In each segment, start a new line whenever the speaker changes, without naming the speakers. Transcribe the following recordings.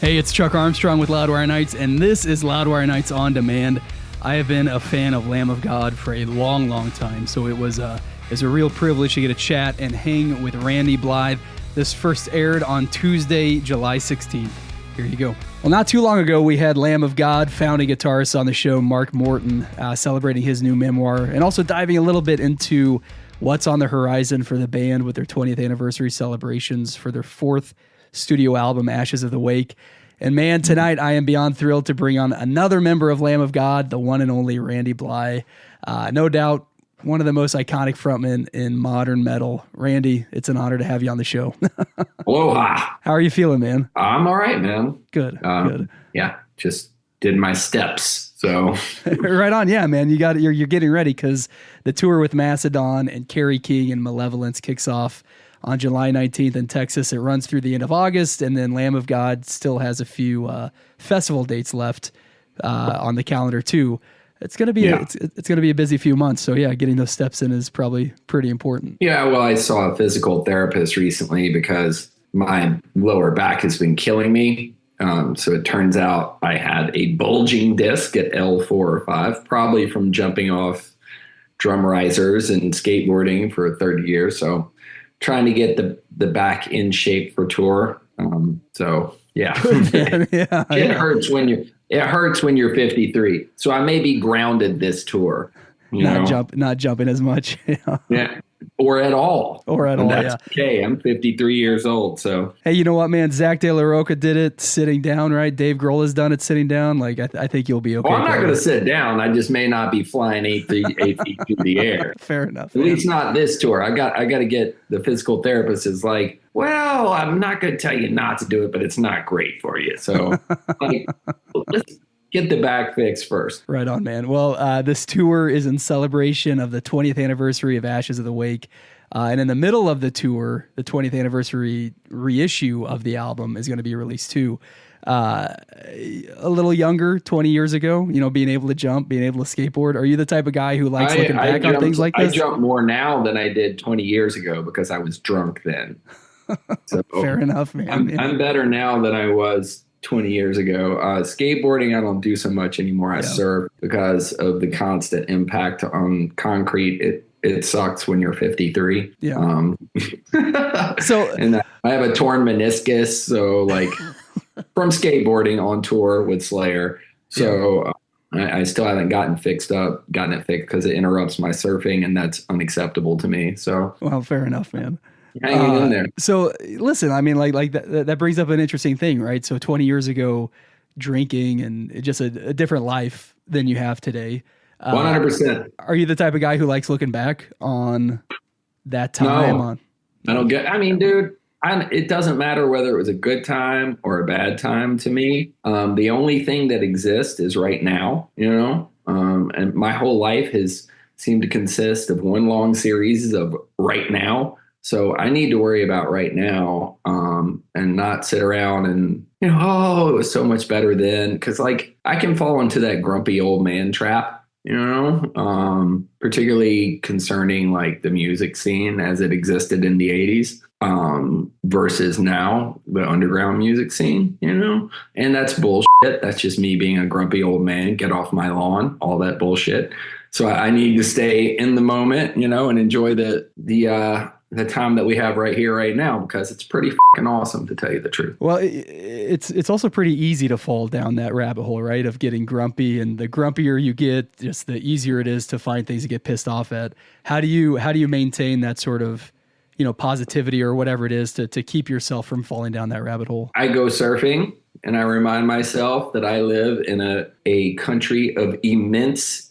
Hey, it's Chuck Armstrong with Loudwire Nights, and this is Loudwire Nights On Demand. I have been a fan of Lamb of God for a long, long time, so it was a real privilege to get a chat and hang with Randy Blythe. This first aired on Tuesday, July 16th. Here you go. Well, not too long ago, we had Lamb of God founding guitarist on the show, Mark Morton, celebrating his new memoir, and also diving a little bit into what's on the horizon for the band with their 20th anniversary celebrations for their fourth studio album, Ashes of the Wake. And man, tonight I am beyond thrilled to bring on another member of Lamb of God, the one and only Randy Blythe. No doubt one of the most iconic frontmen in modern metal. Randy, it's an honor to have you on the show.
Aloha.
How are you feeling, man?
I'm all right, man.
Good. Good.
Yeah, just did my steps. So
right on. Yeah, man. You're getting ready because the tour with Macedon and Kerry King and Malevolence kicks off on July 19th in Texas. It runs through the end of August, and then Lamb of God still has a few festival dates left on the calendar too. It's gonna be it's gonna be a busy few months. So yeah, getting those steps in is probably pretty important.
yeah, well, I saw a physical therapist recently because my lower back has been killing me. So it turns out I had a bulging disc at L4 or 5, probably from jumping off drum risers and skateboarding for 30 years. So trying to get the back in shape for tour. So yeah, it hurts when you're 53. So I may be grounded this tour.
Not jumping as much.
Yeah. Or at all.
That's
okay. I'm 53 years old. So
hey, you know what, man? Zach De La Rocha did it sitting down, right? Dave Grohl has done it sitting down. Like I think you'll be okay.
Well, I'm not going to sit down. I just may not be flying 8 feet through the air.
Fair enough.
At least not this tour. I got to get the physical therapist is like, well, I'm not going to tell you not to do it, but it's not great for you. So let's get the back fixed first.
Right on, man. Well, this tour is in celebration of the 20th anniversary of Ashes of the Wake. And in the middle of the tour, the 20th anniversary reissue of the album is going to be released too. A little younger, 20 years ago, being able to jump, being able to skateboard. Are you the type of guy who likes looking back on things like this?
I jump more now than I did 20 years ago because I was drunk then. So
fair enough, man.
I'm better now than I was 20 years ago. Skateboarding, I don't do so much anymore. I surf because of the constant impact on concrete. It sucks when you're 53.
Yeah.
And I have a torn meniscus. So like from skateboarding on tour with Slayer. So I still haven't gotten it fixed because it interrupts my surfing, and that's unacceptable to me. So
well, fair enough, man.
Hanging in there.
So listen, I mean, like that brings up an interesting thing, right? So 20 years ago, drinking and just a different life than you have today.
100%.
Are you the type of guy who likes looking back on that time?
No, I don't get. I mean, dude, it doesn't matter whether it was a good time or a bad time to me. The only thing that exists is right now. And my whole life has seemed to consist of one long series of right now. So I need to worry about right now, and not sit around and, it was so much better then. Because like I can fall into that grumpy old man trap, particularly concerning like the music scene as it existed in the 80s versus now the underground music scene, and that's bullshit. That's just me being a grumpy old man. Get off my lawn, all that bullshit. So I need to stay in the moment, and enjoy the time that we have right here, right now, because it's pretty fucking awesome, to tell you the truth.
Well, it's also pretty easy to fall down that rabbit hole, right? Of getting grumpy, and the grumpier you get, just the easier it is to find things to get pissed off at. How do you maintain that sort of, positivity or whatever it is to keep yourself from falling down that rabbit hole?
I go surfing, and I remind myself that I live in a country of immense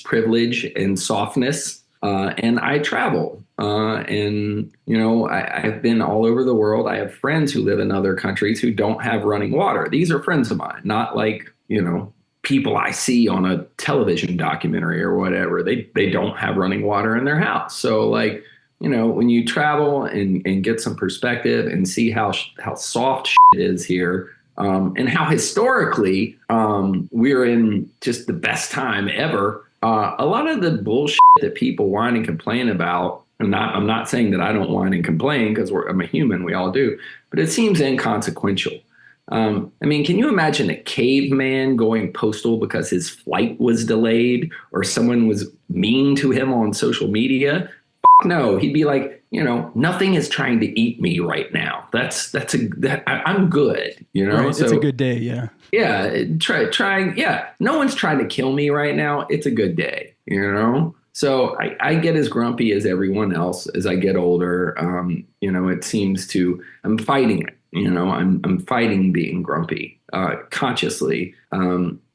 privilege and softness. And I travel, and, I've been all over the world. I have friends who live in other countries who don't have running water. These are friends of mine, not like, people I see on a television documentary or whatever. They don't have running water in their house. So like, when you travel and get some perspective and see how soft shit is here, and how historically we're in just the best time ever. A lot of the bullshit that people whine and complain about, I'm not saying that I don't whine and complain because I'm a human, we all do, but it seems inconsequential. I mean, can you imagine a caveman going postal because his flight was delayed or someone was mean to him on social media? No, he'd be like, nothing is trying to eat me right now. I'm good,
Right. It's a
So
good day. Yeah.
yeah, trying. Yeah, no one's trying to kill me right now. It's a good day, So I get as grumpy as everyone else as I get older. It seems to I'm fighting it. I'm fighting being grumpy consciously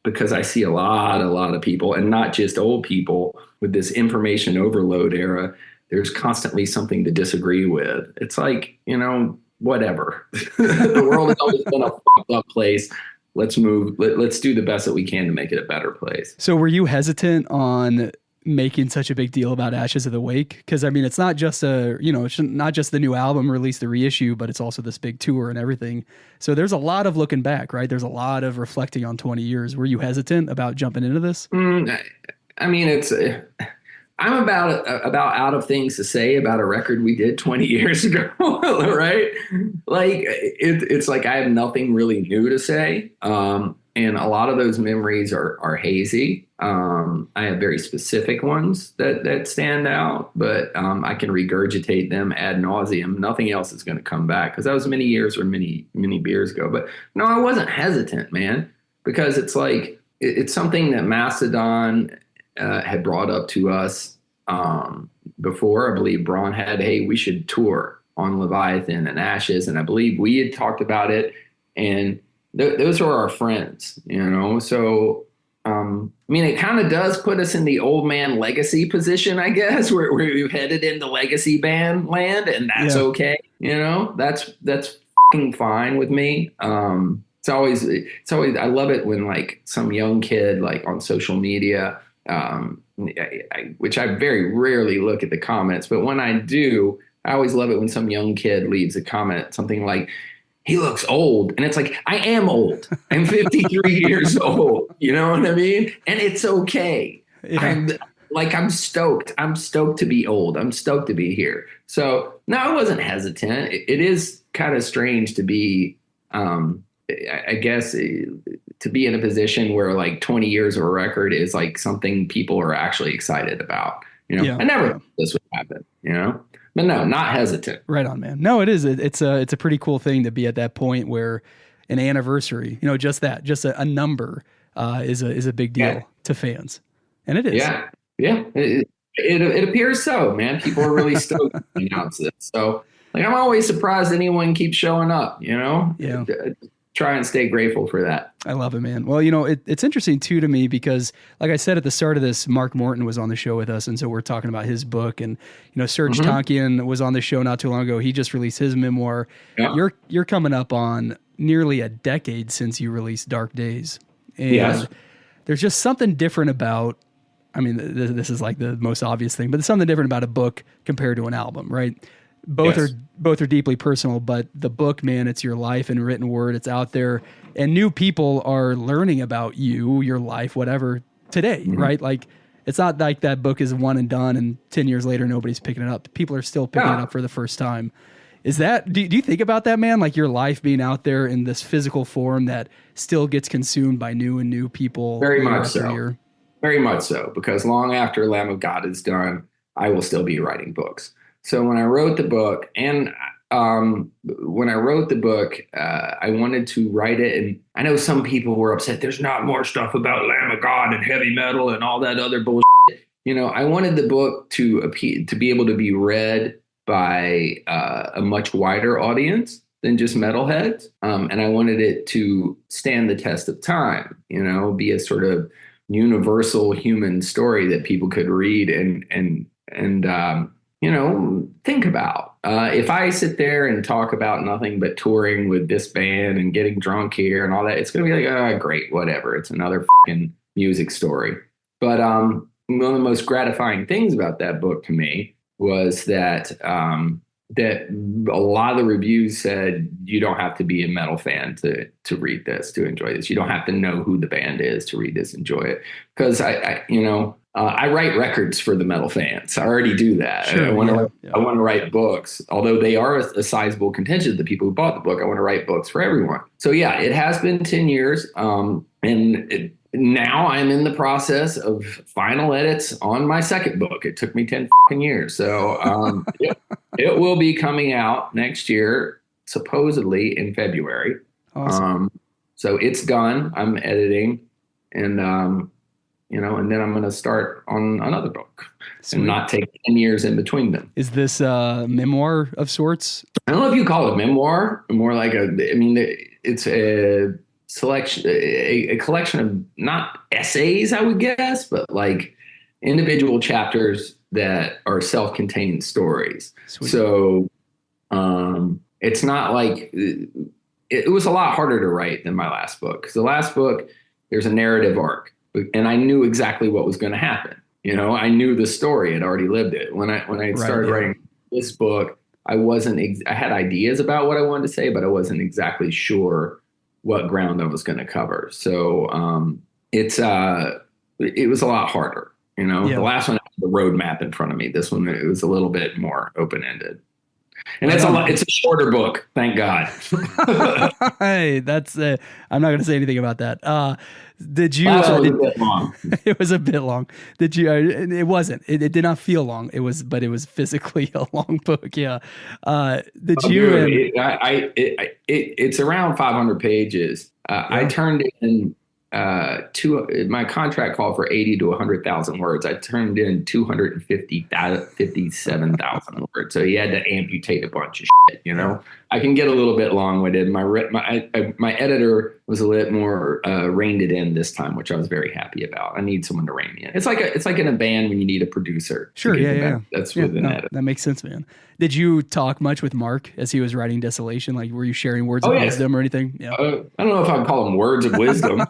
because I see a lot of people, and not just old people, with this information overload era. There's constantly something to disagree with. It's like, whatever. The world has always been a fucked up place. Let's move. Let's do the best that we can to make it a better place.
So were you hesitant on making such a big deal about Ashes of the Wake? Because I mean, it's not just it's not just the new album released, the reissue, but it's also this big tour and everything. So there's a lot of looking back, right? There's a lot of reflecting on 20 years. Were you hesitant about jumping into this?
I mean, I'm about out of things to say about a record we did 20 years ago, right? Like it's like I have nothing really new to say, and a lot of those memories are hazy. I have very specific ones that stand out, but I can regurgitate them ad nauseum. Nothing else is going to come back because that was many years or many beers ago. But no, I wasn't hesitant, man, because it's like it's something that Mastodon had brought up to us before. I believe Braun had, hey, we should tour on Leviathan and Ashes. And I believe we had talked about it. And those are our friends, So, I mean, it kind of does put us in the old man legacy position, I guess, where we've headed into legacy band land. And that's okay. That's fucking fine with me. It's always, I love it when like some young kid, like on social media, which I very rarely look at the comments, but when I do, I always love it when some young kid leaves a comment, something like, he looks old. And it's like, I am old. I'm 53 years old. You know what I mean? And it's okay.
Yeah.
I'm stoked. I'm stoked to be old. I'm stoked to be here. So no, I wasn't hesitant. It is kind of strange to be, I guess, to be in a position where like 20 years of a record is like something people are actually excited about. I never thought this would happen, but no, not hesitant.
Right on, man. No, it is. It's a pretty cool thing to be at that point where an anniversary, just a number is a big deal to fans. And it is.
Yeah. Yeah. It appears so, man. People are really stoked to announce this. So like, I'm always surprised anyone keeps showing up,
Yeah.
Try and stay grateful for that.
I love it, man. Well, it's interesting too to me because, like I said at the start of this, Mark Morton was on the show with us, and so we're talking about his book. And Serge Tankian was on the show not too long ago. He just released his memoir. Yeah. You're coming up on nearly a decade since you released Dark Days, and there's just something different about. I mean, this is like the most obvious thing, but there's something different about a book compared to an album, right? Both are deeply personal, but the book, man, it's your life in written word. It's out there, and new people are learning about you, your life, whatever today, right? Like it's not like that book is one and done, and 10 years later nobody's picking it up. People are still picking it up for the first time. Is that? Do you think about that, man? Like your life being out there in this physical form that still gets consumed by new people.
Very much so. Very much so, because long after Lamb of God is done, I will still be writing books. So when I wrote the book, I wanted to write it. And I know some people were upset. There's not more stuff about Lamb of God and heavy metal and all that other bullshit. I wanted the book to be able to be read by a much wider audience than just metalheads. And I wanted it to stand the test of time, be a sort of universal human story that people could read and think about. If I sit there and talk about nothing but touring with this band and getting drunk here and all that, it's going to be like, oh, great, whatever. It's another fucking music story. But one of the most gratifying things about that book to me was that that a lot of the reviews said you don't have to be a metal fan to read this, to enjoy this. You don't have to know who the band is to read this, enjoy it. Because I I write records for the metal fans. I already do that.
Sure,
I want to.
yeah,
Write,
yeah.
I want to write books, although they are a sizable contingent of the people who bought the book. I want to write books for everyone. So yeah, it has been 10 years, now I'm in the process of final edits on my second book. It took me 10 fucking years, so it will be coming out next year, supposedly in February.
Awesome.
So it's done. I'm editing, and and then I'm going to start on another book
Sweet.
and not take 10 years in between them.
Is this a memoir of sorts?
I don't know if you call it memoir, more like it's a selection, a collection of not essays, I would guess, but like individual chapters that are self-contained stories.
Sweet.
So it's not like it was a lot harder to write than my last book, because the last book, there's a narrative arc. And I knew exactly what was going to happen. I knew the story. I'd already lived it. When I started writing this book, I had ideas about what I wanted to say, but I wasn't exactly sure what ground I was going to cover. So it was a lot harder. The last one had the roadmap in front of me. This one, it was a little bit more open-ended. And it's a shorter book, thank God.
Hey, that's I'm not going to say anything about that. Did you?
Last one was a bit long.
It was a bit long. Did you? It wasn't. It did not feel long. But it was physically a long book. Yeah. Did you?
It's around 500 pages. I turned in my contract called for 80 to 100,000 words. I turned in 257,000 words. So he had to amputate a bunch of shit, I can get a little bit long-winded. My editor was a little more reined it in this time, which I was very happy about. I need someone to rein me in. It's like in a band when you need a producer.
Sure, yeah.
That's with an editor.
That makes sense, man. Did you talk much with Mark as he was writing Desolation? Like, were you sharing words of wisdom or anything? Yeah.
I don't know if I'd call them words of wisdom.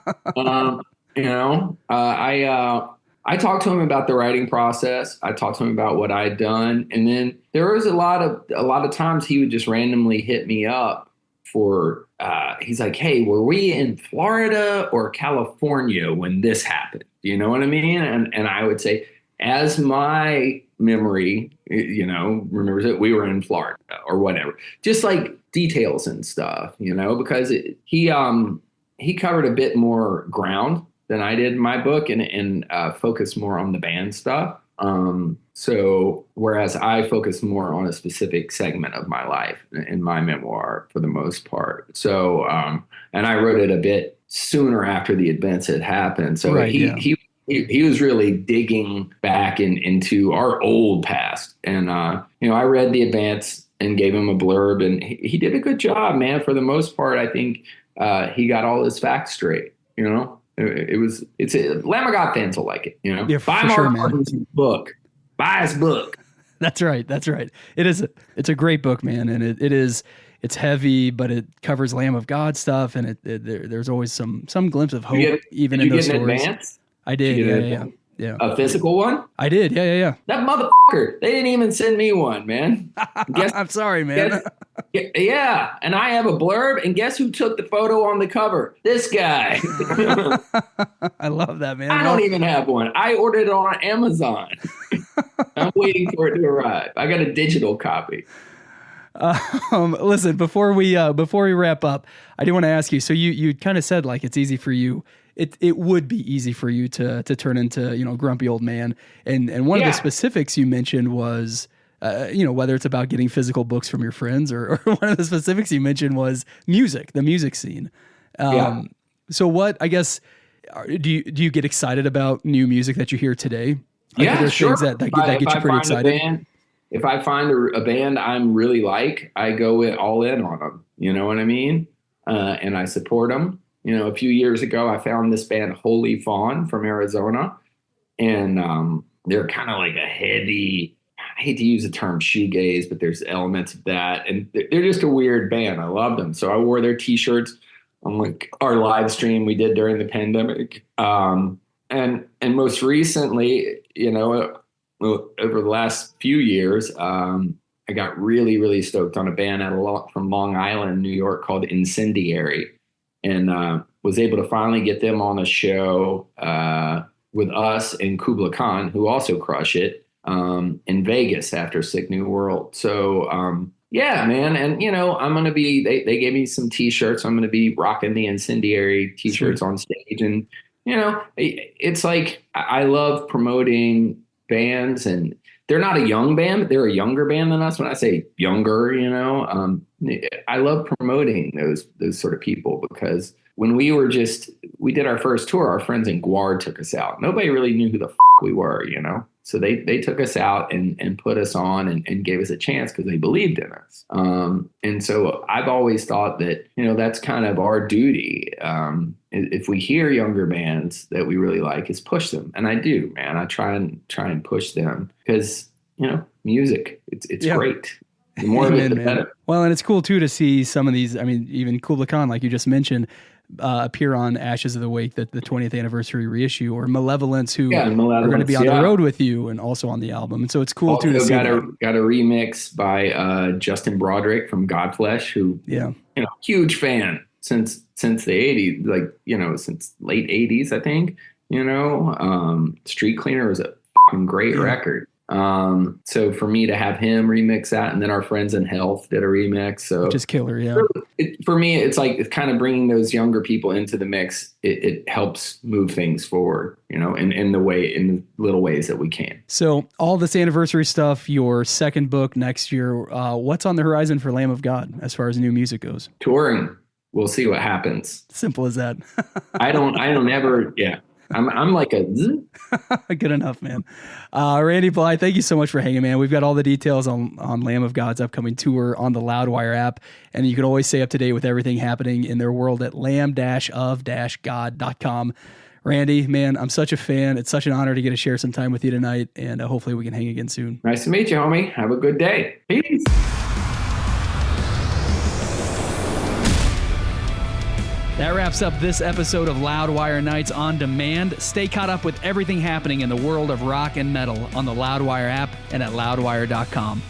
I talked to him about the writing process. I talked to him about what I'd done, and then there was a lot of times he would just randomly hit me up for. He's like, "Hey, were we in Florida or California when this happened?" You know what I mean? And I would say, as my memory, remembers it, we were in Florida or whatever. Just like details and stuff, because he covered a bit more ground than I did in my book and focused more on the band stuff. So whereas I focused more on a specific segment of my life in my memoir for the most part. So, and I wrote it a bit sooner after the events had happened. So he was really digging back into our old past. And, I read the advance and gave him a blurb, and he did a good job, man. For the most part, I think he got all his facts straight, Lamb of God fans will like it,
Yeah,
buy Mark Martin's book. Buy his book.
That's right. It's a great book, man. And it's heavy, but it covers Lamb of God stuff. And there's always some glimpse of hope, even in those stories.
Advance?
I did. Yeah.
A physical one?
I did. Yeah.
That motherfucker. They didn't even send me one, man.
I'm sorry, man.
Yeah. And I have a blurb, and guess who took the photo on the cover? This guy.
I love that, man.
I don't even have one. I ordered it on Amazon. I'm waiting for it to arrive. I got a digital copy.
Listen, before we wrap up, I do want to ask you. So you kind of said like it's easy for you. It would be easy for you to turn into grumpy old man. And one of the specifics you mentioned was whether it's about getting physical books from your friends or one of the specifics you mentioned was music, the music scene. So what I guess do you get excited about new music that you hear today? Like,
sure.
Things that get you pretty excited.
If I find a band I'm really like, I go all in on them. You know what I mean? And I support them. A few years ago, I found this band Holy Fawn from Arizona, and they're kind of like a heavy, I hate to use the term shoegaze, but there's elements of that. And they're just a weird band. I love them. So I wore their T-shirts on like our live stream we did during the pandemic. And most recently, over the last few years, I got really, really stoked on a band from Long Island, New York called Incendiary, and was able to finally get them on a show with us and Kubla Khan, who also crush it, in Vegas after Sick New World. So, yeah, man. And, I'm going to be, they gave me some t-shirts. I'm going to be rocking the Incendiary t-shirts on stage. And, it's like, I love promoting bands, and they're not a young band. They're a younger band than us. When I say younger, I love promoting those sort of people, because when we did our first tour, our friends in Guard took us out. Nobody really knew who the we were, So they took us out and put us on and gave us a chance because they believed in us. And so I've always thought that, that's kind of our duty. If we hear younger bands that we really like, is push them. And I do, man. I try and push them because, music, it's great. The more of it, the better.
Well, and it's cool too to see some of these. I mean, even Kubla Khan, like you just mentioned, appear on Ashes of the Wake, the 20th anniversary reissue, or Malevolence, who are going to be on the road with you and also on the album. And so it's cool too to see. Got
a remix by Justin Broderick from Godflesh, who huge fan since the 80s, since late 80s, I think. Street Cleaner was a fucking great record. So for me to have him remix that, and then our friends in Health did a remix, so
which is killer. Yeah.
For me, it's kind of bringing those younger people into the mix. It helps move things forward, in the little ways that we can.
So all this anniversary stuff, your second book next year, what's on the horizon for Lamb of God as far as new music goes?
Touring. We'll see what happens.
Simple as that.
I don't ever. Yeah. I'm like a
good enough, man. Randy Blythe, thank you so much for hanging, man. We've got all the details on Lamb of God's upcoming tour on the Loudwire app, and you can always stay up to date with everything happening in their world at lamb-of-god.com. Randy, man, I'm such a fan. It's such an honor to get to share some time with you tonight, and hopefully we can hang again soon.
Nice to meet you, homie. Have a good day. Peace.
That wraps up this episode of Loudwire Nights on Demand. Stay caught up with everything happening in the world of rock and metal on the Loudwire app and at loudwire.com.